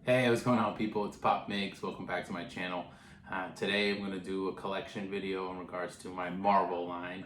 Hey, what's going on, people? It's Pop Mix. Welcome back to my channel. Today I'm going to do a collection video in regards to my Marvel line.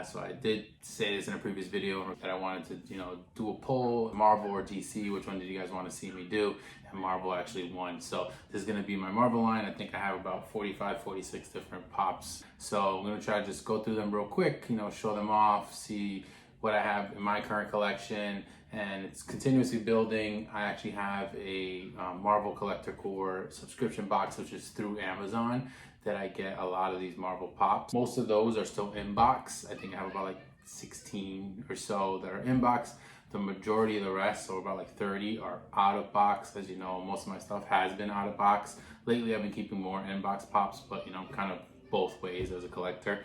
So I did say this in a previous video that I wanted to, do a poll, Marvel or DC, which one did you guys want to see me do? And Marvel actually won. So this is going to be my Marvel line. I think I have about 45, 46 different pops. So I'm going to try to just go through them real quick, show them off, see what I have in my current collection, and it's continuously building. I actually have a Marvel Collector Core subscription box, which is through Amazon, that I get a lot of these Marvel pops. Most of those are still in box. I think I have about like 16 or so that are in box. The majority of the rest, so about like 30, are out of box. As you know, most of my stuff has been out of box. Lately, I've been keeping more in-box pops, but kind of both ways as a collector.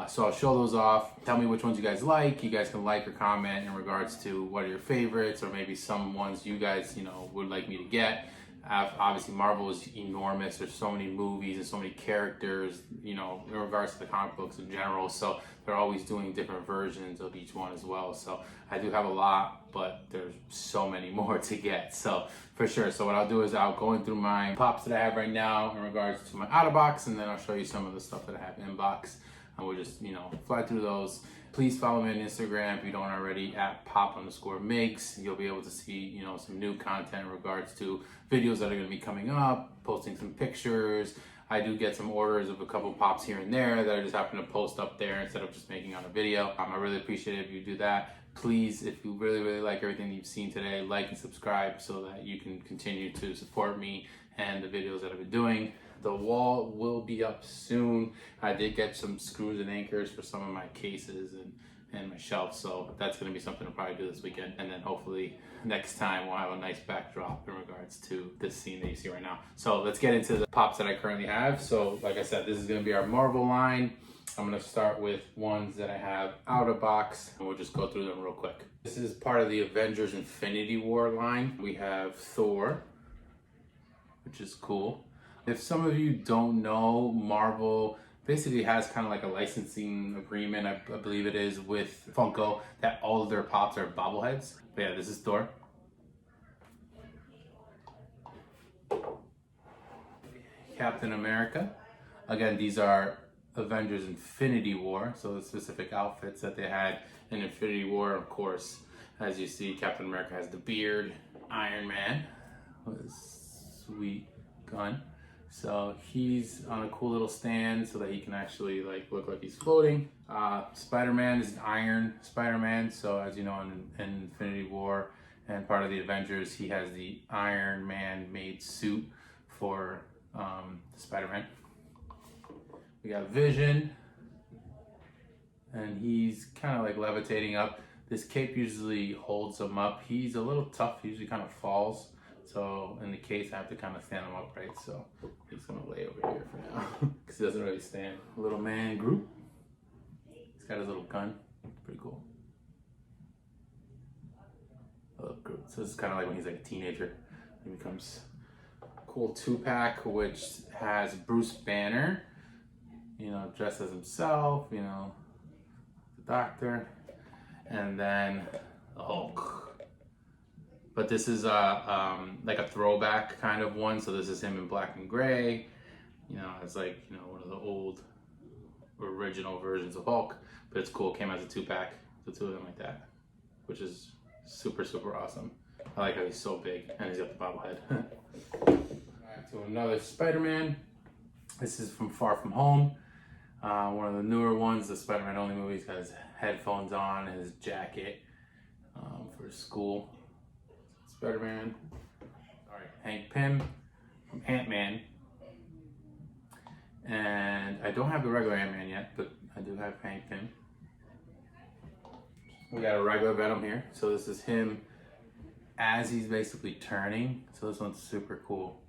So I'll show those off. Tell me which ones you guys like. You guys can like or comment in regards to what are your favorites, or maybe some ones you guys, would like me to get. Obviously, Marvel is enormous. There's so many movies and so many characters, in regards to the comic books in general. So they're always doing different versions of each one as well. So I do have a lot, but there's so many more to get. So for sure. So what I'll do is I'll go in through my pops that I have right now in regards to my out of box, and then I'll show you some of the stuff that I have in box. And we'll just, fly through those. Please follow me on Instagram if you don't already, at pop_migs. You'll be able to see, some new content in regards to videos that are going to be coming up, posting some pictures. I do get some orders of a couple pops here and there that I just happen to post up there instead of just making on a video. I really appreciate it if you do that. Please, if you really, really like everything you've seen today, like and subscribe so that you can continue to support me and the videos that I've been doing. The wall will be up soon. I did get some screws and anchors for some of my cases and my shelf, so that's going to be something I'll probably do this weekend. And then hopefully next time we'll have a nice backdrop in regards to this scene that you see right now. So let's get into the pops that I currently have. So like I said, this is going to be our Marvel line. I'm going to start with ones that I have out of box, and we'll just go through them real quick. This is part of the Avengers Infinity War line. We have Thor, which is cool. If some of you don't know, Marvel basically has kind of like a licensing agreement, I believe it is, with Funko, that all of their pops are bobbleheads. But yeah, this is Thor. Captain America. Again, these are Avengers Infinity War, so the specific outfits that they had in Infinity War. Of course, as you see, Captain America has the beard. Iron Man with his sweet gun. So he's on a cool little stand so that he can actually look like he's floating. Spider-Man is Iron Spider-Man. So as you know, in Infinity War and part of the Avengers, he has the Iron Man made suit for Spider-Man. We got Vision, and he's kind of like levitating up. This cape usually holds him up. He's a little tough. He usually kind of falls. So in the case, I have to kind of stand him upright. So he's gonna lay over here for now because he doesn't really stand. Little man Groot. He's got his little gun. Pretty cool. I love Groot. So this is kind of like when he's like a teenager. He becomes a cool 2-pack, which has Bruce Banner, dressed as himself, the Doctor, and then the Hulk. But this is like a throwback kind of one. So this is him in black and gray. It's like, one of the old original versions of Hulk. But it's cool. It came as a 2-pack, the two of them like that, which is super, super awesome. I like how he's so big and he's got the bobblehead. Back to another Spider-Man. This is from Far From Home. One of the newer ones, the Spider-Man only movie. He's got his headphones on, his jacket for school. Spider-Man. Sorry, Hank Pym from Ant-Man. And I don't have the regular Ant-Man yet, but I do have Hank Pym. We got a regular Venom here. So this is him as he's basically turning. So this one's super cool.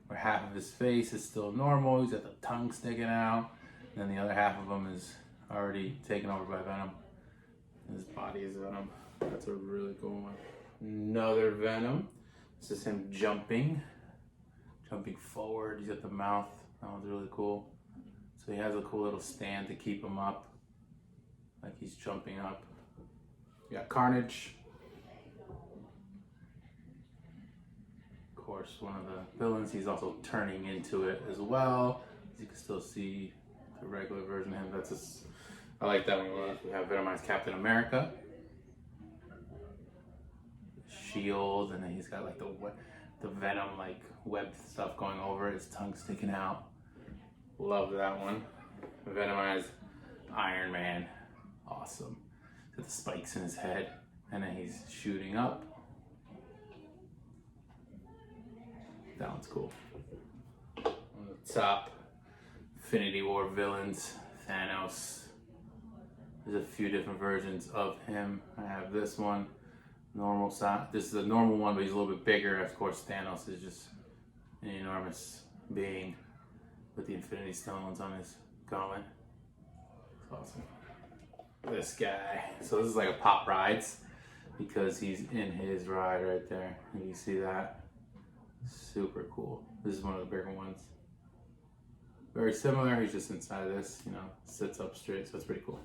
Where half of his face is still normal. He's got the tongue sticking out. And then the other half of him is already taken over by Venom. His body is Venom. That's a really cool one. Another Venom. This is him jumping forward. He's got the mouth. That one's really cool. So he has a cool little stand to keep him up, like he's jumping up. We got Carnage. course, one of the villains. He's also turning into it as well. As you can still see the regular version of him. That's just, I like that one a lot. We have Venomized Captain America, shield, and then he's got like the venom like web stuff going over, his tongue sticking out. Love that one. Venomized Iron Man, awesome. Got the spikes in his head, and then he's shooting up. That one's cool. On the top, Infinity War villains, Thanos. There's a few different versions of him. I have this one, normal size. This is a normal one, but he's a little bit bigger. Of course, Thanos is just an enormous being with the Infinity Stones on his gauntlet. It's awesome. This guy. So this is like a Pop Rides because he's in his ride right there. And you see that? Super cool. This is one of the bigger ones. Very similar. He's just inside of this, you know, sits up straight. So it's pretty cool.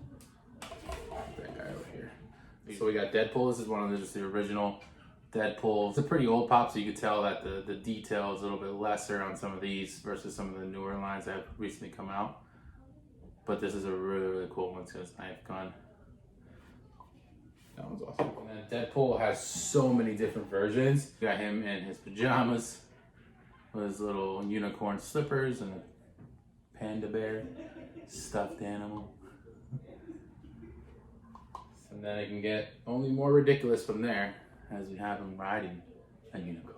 That guy over here. So we got Deadpool. This is one of the, just the original Deadpool. It's a pretty old pop, so you can tell that the detail is a little bit lesser on some of these versus some of the newer lines that have recently come out. But this is a really, really cool one. It's got his knife gun. That one's awesome. And then Deadpool has so many different versions. You got him in his pajamas with his little unicorn slippers and a panda bear stuffed animal. And then it can get only more ridiculous from there as we have him riding a unicorn.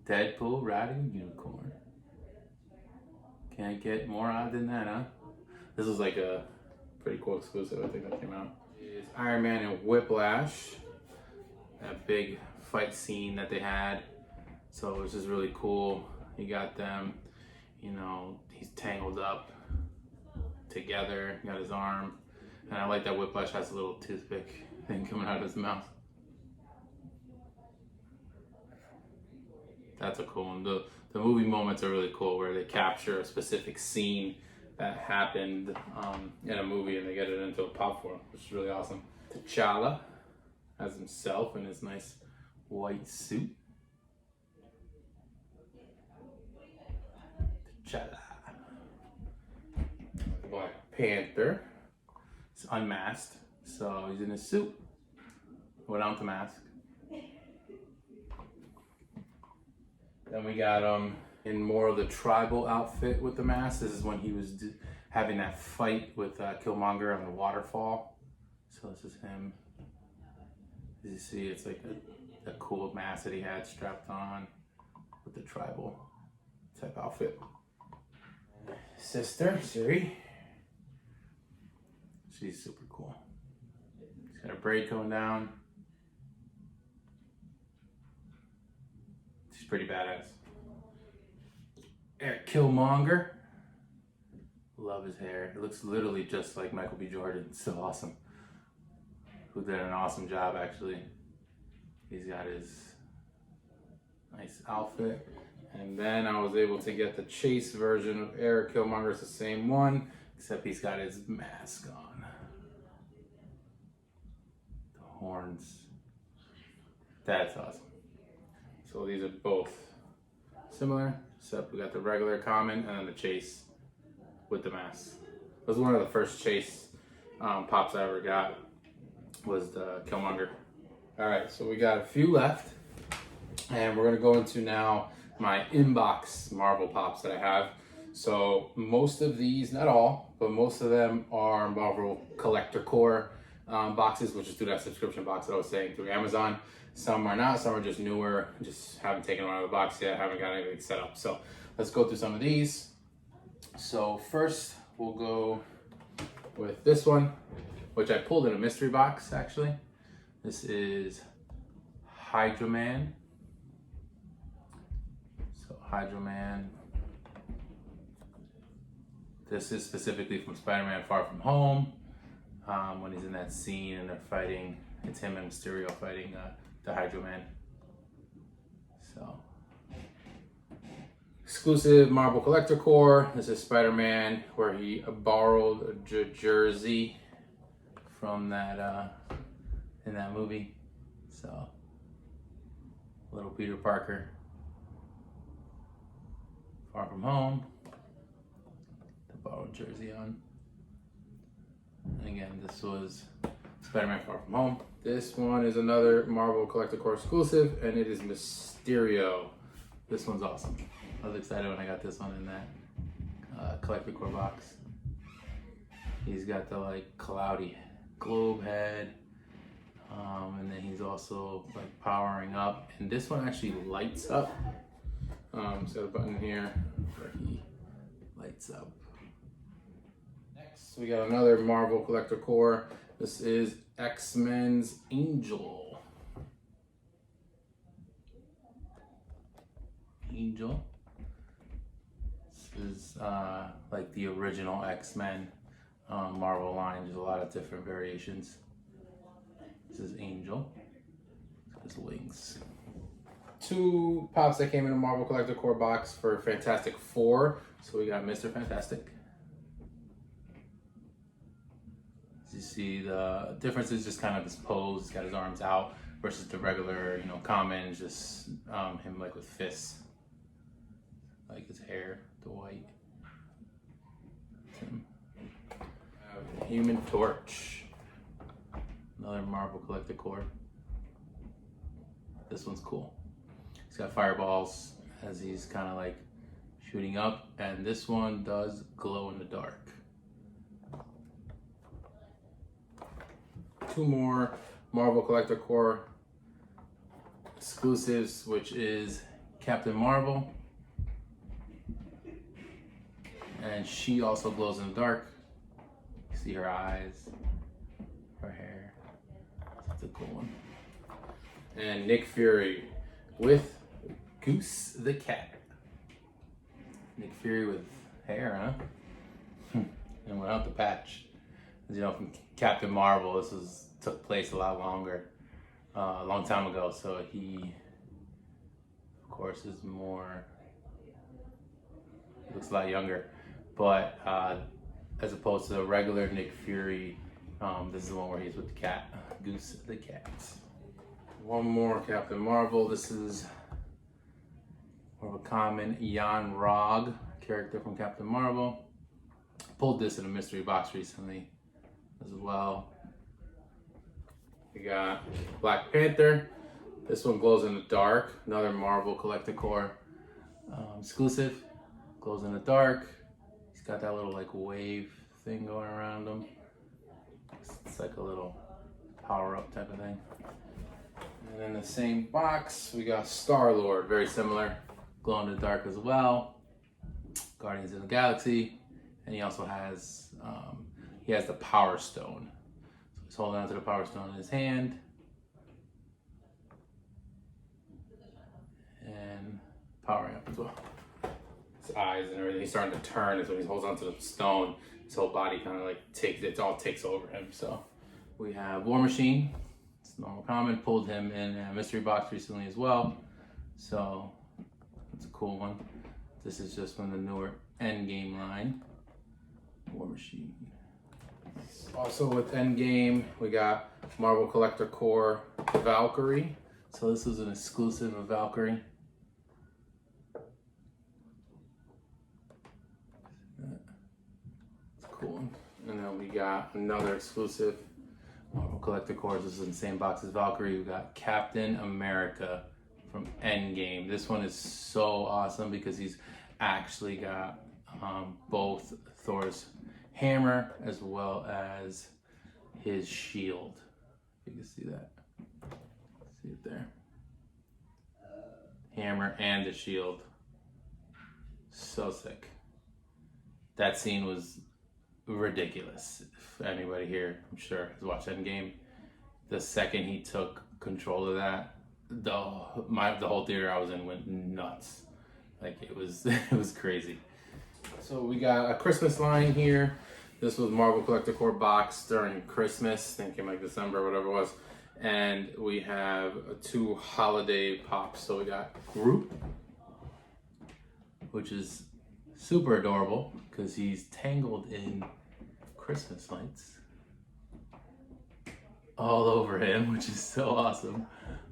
Deadpool riding a unicorn. Can't get more odd than that, huh? This was like a pretty cool exclusive, I think, that came out. It's Iron Man and Whiplash. That big fight scene that they had. So it was just really cool. You got them, you know, he's tangled up together, got his arm. And I like that Whiplash has a little toothpick thing coming out of his mouth. That's a cool one. The movie moments are really cool where they capture a specific scene that happened in a movie and they get it into a pop form, which is really awesome. T'Challa as himself in his nice white suit. T'Challa. Black Panther. He's unmasked, so he's in his suit without the mask. Then we got him in more of the tribal outfit with the mask. This is when he was having that fight with Killmonger on the waterfall. So this is him. As you see, it's like a cool mask that he had strapped on with the tribal type outfit. Sister, Siri. She's super cool. She's got a braid going down. She's pretty badass. Killmonger. Love his hair. It looks literally just like Michael B. Jordan. It's so awesome. Who did an awesome job, actually. He's got his nice outfit. And then I was able to get the Chase version of Eric Killmonger. It's the same one, except he's got his mask on. The horns. That's awesome. So these are both similar, except we got the regular common and then the Chase with the mask. It was one of the first Chase pops I ever got, was the Killmonger. All right, so we got a few left, and we're gonna go into now my inbox Marvel pops that I have. So most of these, not all, but most of them are Marvel Collector Core boxes, which is through that subscription box that I was saying through Amazon. Some are not, some are just newer, just haven't taken them out of the box yet, haven't got anything set up. So let's go through some of these. So first we'll go with this one, which I pulled in a mystery box actually. This is Hydro Man. So Hydro Man. This is specifically from Spider-Man Far From Home. When he's in that scene and they're fighting, it's him and Mysterio fighting the Hydro Man. So, exclusive Marvel Collector Core. This is Spider-Man, where he borrowed a jersey from that in that movie. So Little Peter Parker. Far From Home. The borrowed jersey on. And again, this was Spider-Man Far From Home. This one is another Marvel Collector Core exclusive, and it is Mysterio. This one's awesome. I was excited when I got this one in that Collector Core box. He's got the like cloudy globe head, and then he's also like powering up. And this one actually lights up. So the button here where he lights up. Next, we got another Marvel Collector Core. This is X-Men's Angel. This is like the original X-Men Marvel line. There's a lot of different variations. This is Angel. His wings. Two pops that came in a Marvel Collector Core box for Fantastic Four. So we got Mr. Fantastic. As you see, the difference is just kind of his pose. He's got his arms out versus the regular, common, just him like with fists. Like his hair, the white. Human Torch. Another Marvel Collector Core. This one's cool. He's got fireballs as he's kind of like shooting up, and this one does glow in the dark. Two more Marvel Collector Core exclusives, which is Captain Marvel, and she also glows in the dark. You see her eyes, her hair. That's a cool one. And Nick Fury with Goose the cat. Nick Fury with hair, huh? And without the patch. As you know, from Captain Marvel, this took place a lot longer, a long time ago. So he, of course, is looks a lot younger. But as opposed to the regular Nick Fury, this is the one where he's with the cat, Goose the cat. One more Captain Marvel. This is more of a common Jan Rog character from Captain Marvel. Pulled this in a mystery box recently as well. We got Black Panther. This one glows in the dark. Another Marvel Collector Core exclusive. Glows in the dark. He's got that little like wave thing going around him. It's like a little power up type of thing. And in the same box, we got Star-Lord, very similar, glow in the dark as well. Guardians of the Galaxy, and he also has the Power Stone. So he's holding onto the Power Stone in his hand, and powering up as well. His eyes and everything, he's starting to turn, and so he holds onto the stone. His whole body kind of like takes over him. So we have War Machine. It's normal common. Pulled him in a mystery box recently as well. So that's a cool one. This is just from the newer Endgame line. War Machine. Also with Endgame, we got Marvel Collector Core Valkyrie. So this is an exclusive of Valkyrie. It's cool. And then we got another exclusive Marvel Collector Core. This is in the same box as Valkyrie. We got Captain America from Endgame. This one is so awesome because he's actually got both Thor's hammer as well as his shield. You can see that. See it there. Hammer and the shield. So sick. That scene was ridiculous. If anybody here, I'm sure, has watched Endgame, the second he took control of that, the whole theater I was in went nuts. Like it was crazy. So we got a Christmas line here. This was Marvel Collector Core box during Christmas, I think in like December or whatever it was. And we have two holiday pops. So we got Groot, which is super adorable because he's tangled in Christmas lights all over him, which is so awesome.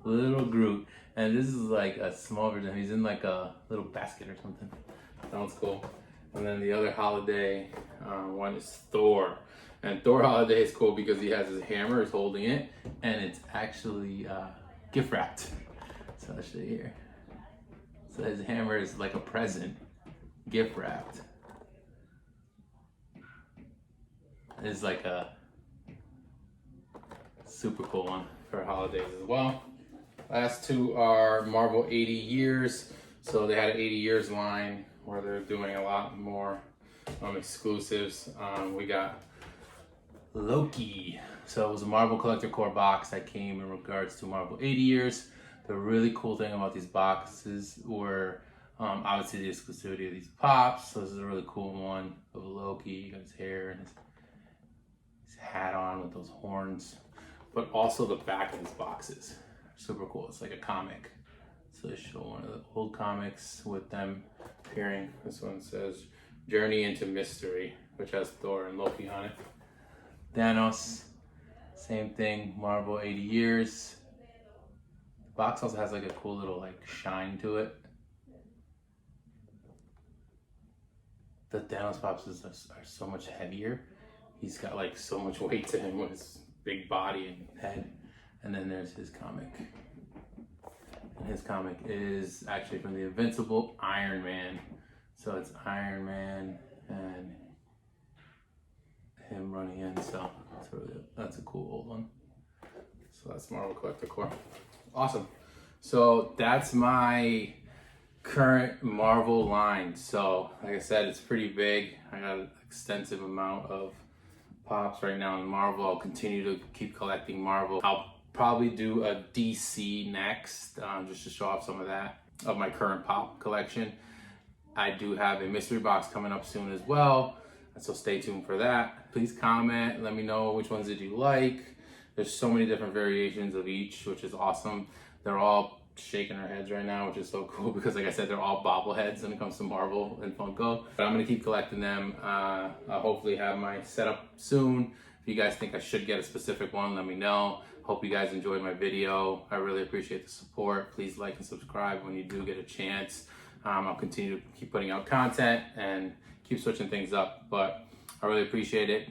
Little Groot. And this is like a small version. He's in like a little basket or something. That one's cool. And then the other holiday one is Thor. And Thor holiday is cool because he has his hammer, he's holding it, and it's actually gift wrapped. So I'll show you here. So his hammer is like a present, gift wrapped. It's like a super cool one for holidays as well. Last two are Marvel 80 years. So they had an 80 years line where they're doing a lot more exclusives. We got Loki. So it was a Marvel Collector Core box that came in regards to Marvel 80 years. The really cool thing about these boxes were obviously the exclusivity of these pops. So this is a really cool one of Loki. You got his hair and his hat on with those horns. But also the back of these boxes. Super cool. It's like a comic. So they show one of the old comics with them appearing. This one says Journey into Mystery, which has Thor and Loki on it. Thanos, same thing, Marvel 80 years. The box also has like a cool little like shine to it. The Thanos pops are so much heavier. He's got like so much weight to him with his big body and head. And then there's his comic. And his comic is actually from the Invincible Iron Man. So it's Iron Man and him running in, so that's a cool old one. So that's Marvel Collector Core. Awesome. So that's my current Marvel line. So like I said, it's pretty big. I got an extensive amount of pops right now in Marvel. I'll continue to keep collecting Marvel. I'll probably do a DC next, just to show off some of that, of my current pop collection. I do have a mystery box coming up soon as well, so stay tuned for that. Please comment, let me know which ones did you like. There's so many different variations of each, which is awesome. They're all shaking their heads right now, which is so cool because like I said, they're all bobbleheads when it comes to Marvel and Funko. But I'm gonna keep collecting them. I'll hopefully have my setup soon. If you guys think I should get a specific one, let me know. Hope you guys enjoyed my video. I really appreciate the support. Please like and subscribe when you do get a chance. I'll continue to keep putting out content and keep switching things up, but I really appreciate it.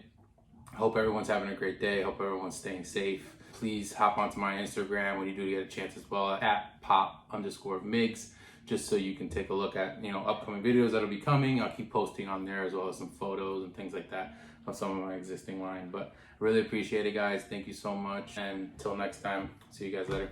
I hope everyone's having a great day. I hope everyone's staying safe. Please hop onto my Instagram when you do get a chance as well, at pop_migs, just so you can take a look at upcoming videos that'll be coming. I'll keep posting on there as well as some photos and things like that of some of my existing line. But I really appreciate it, guys. Thank you so much. And until next time, see you guys later.